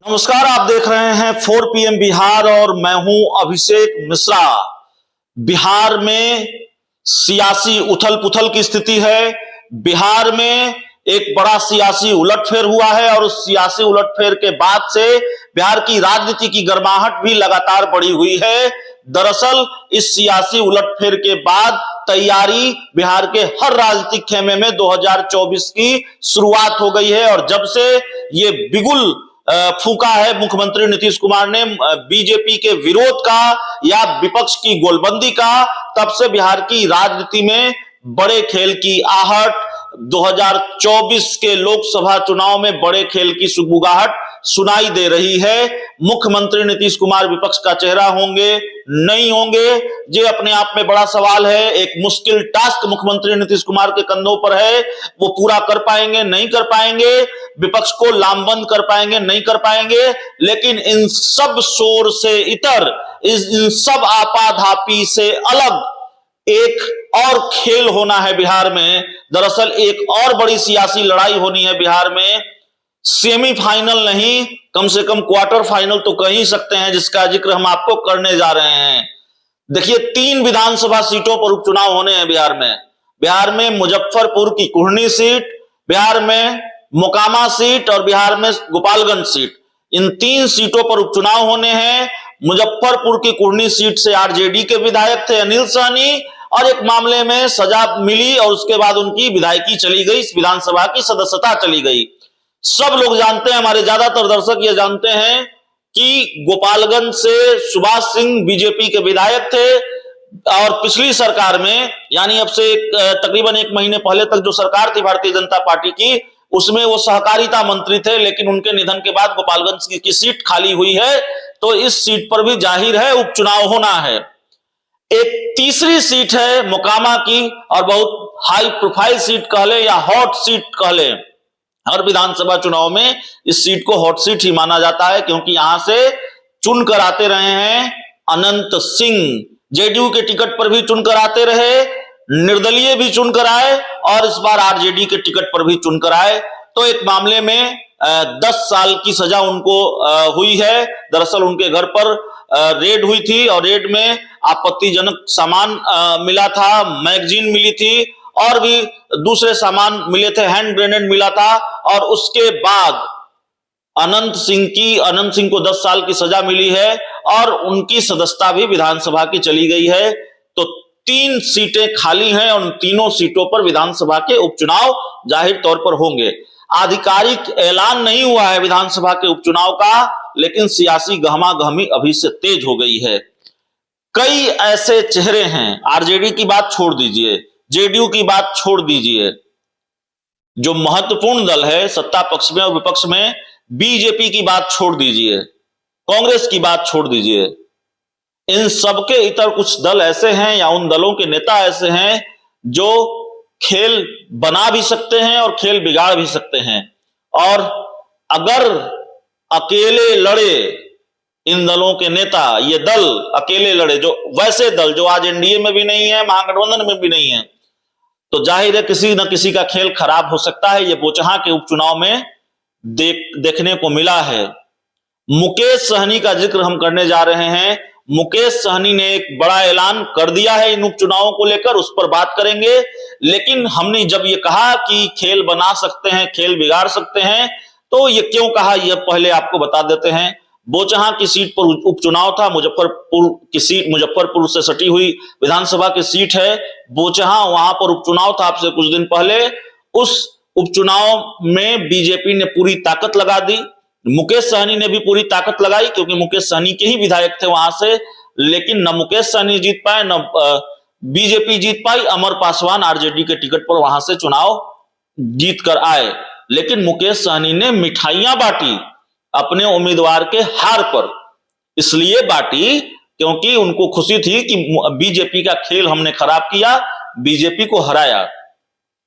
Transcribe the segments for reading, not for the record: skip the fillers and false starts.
नमस्कार, आप देख रहे हैं 4 PM बिहार और मैं हूं अभिषेक मिश्रा। बिहार में सियासी उथल पुथल की स्थिति है। बिहार में एक बड़ा सियासी उलटफेर हुआ है और उस सियासी उलटफेर के बाद से बिहार की राजनीति की गर्माहट भी लगातार बढ़ी हुई है। दरअसल इस सियासी उलटफेर के बाद तैयारी बिहार के हर राजनीतिक खेमे में 2024 की शुरुआत हो गई है और जब से ये बिगुल फूंका है मुख्यमंत्री नीतीश कुमार ने बीजेपी के विरोध का या विपक्ष की गोलबंदी का, तब से बिहार की राजनीति में बड़े खेल की आहट, 2024 के लोकसभा चुनाव में बड़े खेल की सुगबुगाहट सुनाई दे रही है। मुख्यमंत्री नीतीश कुमार विपक्ष का चेहरा होंगे, नहीं होंगे, ये अपने आप में बड़ा सवाल है। एक मुश्किल टास्क मुख्यमंत्री नीतीश कुमार के कंधों पर है। वो पूरा कर पाएंगे, नहीं कर पाएंगे, विपक्ष को लामबंद कर पाएंगे, नहीं कर पाएंगे। लेकिन इन सब शोर से इतर, इन सब आपाधापी से अलग एक और खेल होना है बिहार में। दरअसल एक और बड़ी सियासी लड़ाई होनी है बिहार में। सेमीफाइनल नहीं, कम से कम क्वार्टर फाइनल तो कह ही सकते हैं, जिसका जिक्र हम आपको करने जा रहे हैं। देखिए, 3 विधानसभा सीटों पर उपचुनाव होने हैं बिहार में। बिहार में मुजफ्फरपुर की कुढ़नी सीट, बिहार में मोकामा सीट और बिहार में गोपालगंज सीट। इन 3 सीटों पर उपचुनाव होने हैं। मुजफ्फरपुर की कुढ़नी सीट से आरजेडी के विधायक थे अनिल सहनी और एक मामले में सजा मिली और उसके बाद उनकी विधायकी चली गई, इस विधानसभा की सदस्यता चली गई। सब लोग जानते हैं, हमारे ज्यादातर दर्शक ये जानते हैं कि गोपालगंज से सुभाष सिंह बीजेपी के विधायक थे और पिछली सरकार में, यानी अब से तकरीबन 1 महीने पहले तक जो सरकार थी भारतीय जनता पार्टी की, उसमें वो सहकारिता मंत्री थे। लेकिन उनके निधन के बाद गोपालगंज की सीट खाली हुई है, तो इस सीट पर भी जाहिर है उपचुनाव होना है। एक तीसरी सीट है मोकामा की और बहुत हाई प्रोफाइल सीट कह ले या हॉट सीट कह ले। हर विधानसभा चुनाव में इस सीट को हॉट सीट ही माना जाता है, क्योंकि यहां से चुनकर आते रहे हैं अनंत सिंह। जेडीयू के टिकट पर भी चुनकर आते रहे, निर्दलीय भी चुनकर आए और इस बार आरजेडी के टिकट पर भी चुनकर आए। तो एक मामले में 10 साल की सजा उनको हुई है। दरअसल उनके घर पर रेड हुई थी और रेड में आपत्तिजनक सामान मिला था, मैगजीन मिली थी और भी दूसरे सामान मिले थे, हैंड ग्रेनेड मिला था। और उसके बाद अनंत सिंह को 10 साल की सजा मिली है और उनकी सदस्यता भी विधानसभा की चली गई है। तो 3 सीटें खाली हैं और उन तीनों सीटों पर विधानसभा के उपचुनाव जाहिर तौर पर होंगे। आधिकारिक ऐलान नहीं हुआ है विधानसभा के उपचुनाव का, लेकिन सियासी गहमागहमी अभी से तेज हो गई है। कई ऐसे चेहरे हैं, आरजेडी की बात छोड़ दीजिए, जेडीयू की बात छोड़ दीजिए, जो महत्वपूर्ण दल है सत्ता पक्ष में और विपक्ष में, बीजेपी की बात छोड़ दीजिए, कांग्रेस की बात छोड़ दीजिए, इन सबके इतर कुछ दल ऐसे हैं या उन दलों के नेता ऐसे हैं जो खेल बना भी सकते हैं और खेल बिगाड़ भी सकते हैं। और अगर अकेले लड़े इन दलों के नेता, ये दल अकेले लड़े, जो वैसे दल जो आज एनडीए में भी नहीं है, महागठबंधन में भी नहीं है, तो जाहिर है किसी न किसी का खेल खराब हो सकता है। ये बोचहां के उपचुनाव में देखने को मिला है। मुकेश सहनी का जिक्र हम करने जा रहे हैं। मुकेश सहनी ने एक बड़ा ऐलान कर दिया है इन उपचुनावों को लेकर, उस पर बात करेंगे। लेकिन हमने जब ये कहा कि खेल बना सकते हैं, खेल बिगाड़ सकते हैं, तो ये क्यों कहा, यह पहले आपको बता देते हैं। बोचहां की सीट पर उपचुनाव था। मुजफ्फरपुर की सीट, मुजफ्फरपुर से सटी हुई विधानसभा की सीट है बोचहां, वहां पर उपचुनाव था आपसे कुछ दिन पहले। उस उपचुनाव में बीजेपी ने पूरी ताकत लगा दी, मुकेश सहनी ने भी पूरी ताकत लगाई, क्योंकि मुकेश सहनी के ही विधायक थे वहां से। लेकिन न मुकेश सहनी जीत पाए, न बीजेपी जीत पाई। अमर पासवान आरजेडी के टिकट पर वहां से चुनाव जीत कर आए। लेकिन मुकेश सहनी ने मिठाइयां बांटी अपने उम्मीदवार के हार पर, इसलिए बांटी क्योंकि उनको खुशी थी कि बीजेपी का खेल हमने खराब किया, बीजेपी को हराया।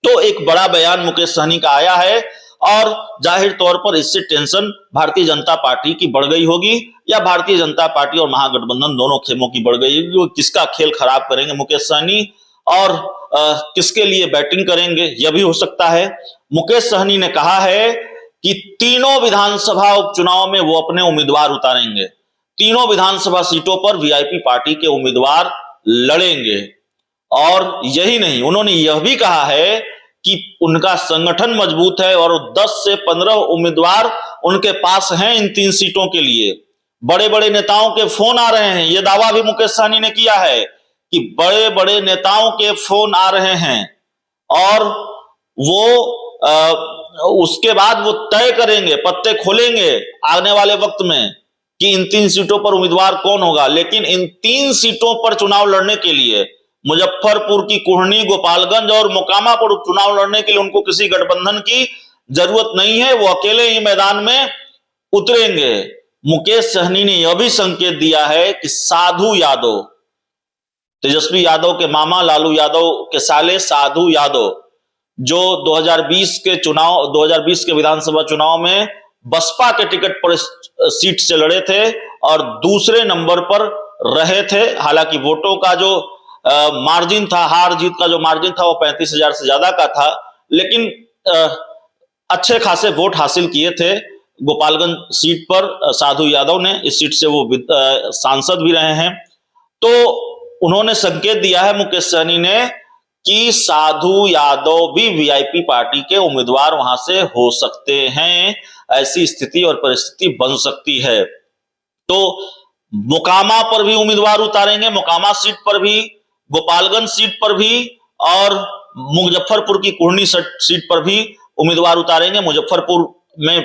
तो एक बड़ा बयान मुकेश सहनी का आया है और जाहिर तौर पर इससे टेंशन भारतीय जनता पार्टी की बढ़ गई होगी, या भारतीय जनता पार्टी और महागठबंधन दोनों खेमों की बढ़ गई होगी। किसका खेल खराब करेंगे मुकेश सहनी और किसके लिए बैटिंग करेंगे, यह भी हो सकता है। मुकेश सहनी ने कहा है कि तीनों विधानसभा उपचुनाव में वो अपने उम्मीदवार उतारेंगे, तीनों विधानसभा सीटों पर वीआईपी पार्टी के उम्मीदवार लड़ेंगे। और यही नहीं, उन्होंने यह भी कहा है कि उनका संगठन मजबूत है और 10 से 15 उम्मीदवार उनके पास हैं इन 3 सीटों के लिए। बड़े बड़े नेताओं के फोन आ रहे हैं, यह दावा भी मुकेश सहनी ने किया है कि बड़े बड़े नेताओं के फोन आ रहे हैं और वो उसके बाद वो तय करेंगे, पत्ते खोलेंगे आने वाले वक्त में कि इन 3 सीटों पर उम्मीदवार कौन होगा। लेकिन इन 3 सीटों पर चुनाव लड़ने के लिए, मुजफ्फरपुर की कुढ़नी, गोपालगंज और मोकामा पर चुनाव लड़ने के लिए उनको किसी गठबंधन की जरूरत नहीं है, वो अकेले ही मैदान में उतरेंगे। मुकेश सहनी ने यह भी संकेत दिया है कि साधु यादव, तेजस्वी यादव के मामा लालू यादव के साले साधु यादव, जो 2020 के विधानसभा चुनाव में बसपा के टिकट पर सीट से लड़े थे और दूसरे नंबर पर रहे थे। हालांकि वोटों का जो मार्जिन था, हार जीत का जो मार्जिन था वो 35,000 से ज्यादा का था, लेकिन अच्छे खासे वोट हासिल किए थे गोपालगंज सीट पर साधु यादव ने। इस सीट से वो सांसद भी रहे हैं। तो उन्होंने संकेत दिया है मुकेश सहनी ने कि साधु यादव भी वीआईपी पार्टी के उम्मीदवार वहां से हो सकते हैं, ऐसी स्थिति और परिस्थिति बन सकती है। तो मोकामा पर भी उम्मीदवार उतारेंगे, मोकामा सीट पर भी, गोपालगंज सीट पर भी और मुजफ्फरपुर की कुढ़नी सीट पर भी उम्मीदवार उतारेंगे। मुजफ्फरपुर में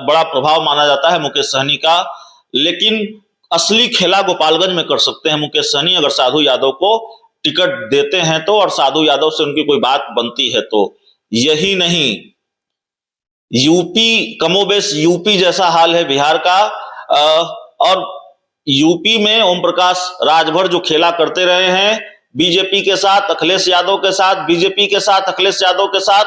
बड़ा प्रभाव माना जाता है मुकेश सहनी का, लेकिन असली खेला गोपालगंज में कर सकते हैं मुकेश सहनी अगर साधु यादव को टिकट देते हैं तो, और साधु यादव से उनकी कोई बात बनती है तो। यही नहीं, यूपी, कमोबेश यूपी जैसा हाल है बिहार का, और यूपी में ओम प्रकाश राजभर जो खेला करते रहे हैं बीजेपी के साथ, अखिलेश यादव के साथ, बीजेपी के साथ, अखिलेश यादव के साथ,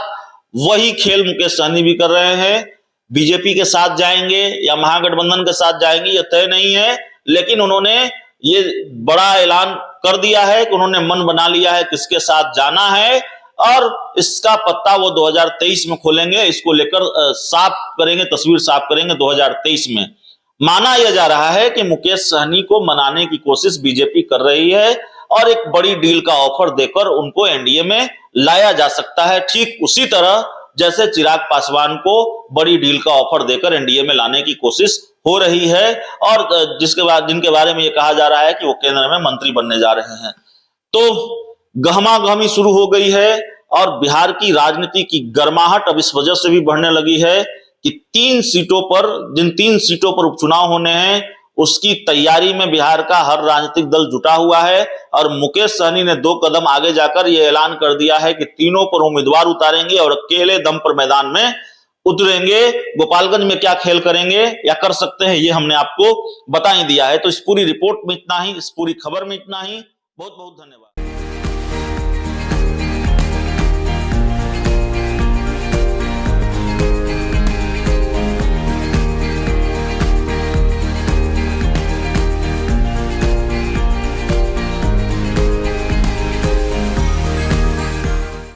वही खेल मुकेश सहनी भी कर रहे हैं। बीजेपी के साथ जाएंगे या महागठबंधन के साथ जाएंगे यह तय नहीं है, लेकिन उन्होंने ये बड़ा ऐलान कर दिया है कि उन्होंने मन बना लिया है किसके साथ जाना है और इसका पत्ता वो 2023 में खोलेंगे। इसको लेकर साफ करेंगे, तस्वीर साफ करेंगे 2023 में। माना यह जा रहा है कि मुकेश सहनी को मनाने की कोशिश बीजेपी कर रही है और एक बड़ी डील का ऑफर देकर उनको एनडीए में लाया जा सकता है, ठीक उसी तरह जैसे चिराग पासवान को बड़ी डील का ऑफर देकर एनडीए में लाने की कोशिश हो रही है और जिनके बारे में यह कहा जा रहा है कि वो केंद्र में मंत्री बनने जा रहे हैं। तो गहमागहमी शुरू हो गई है और बिहार की राजनीति की गर्माहट अब इस वजह से भी बढ़ने लगी है कि जिन 3 सीटों पर उपचुनाव होने हैं उसकी तैयारी में बिहार का हर राजनीतिक दल जुटा हुआ है और मुकेश सहनी ने 2 कदम आगे जाकर यह ऐलान कर दिया है कि तीनों पर उम्मीदवार उतारेंगे और अकेले दम पर मैदान में उतरेंगे। गोपालगंज में क्या खेल करेंगे या कर सकते हैं ये हमने आपको बता ही दिया है। तो इस पूरी रिपोर्ट में इतना ही, इस पूरी खबर में इतना ही। बहुत बहुत धन्यवाद।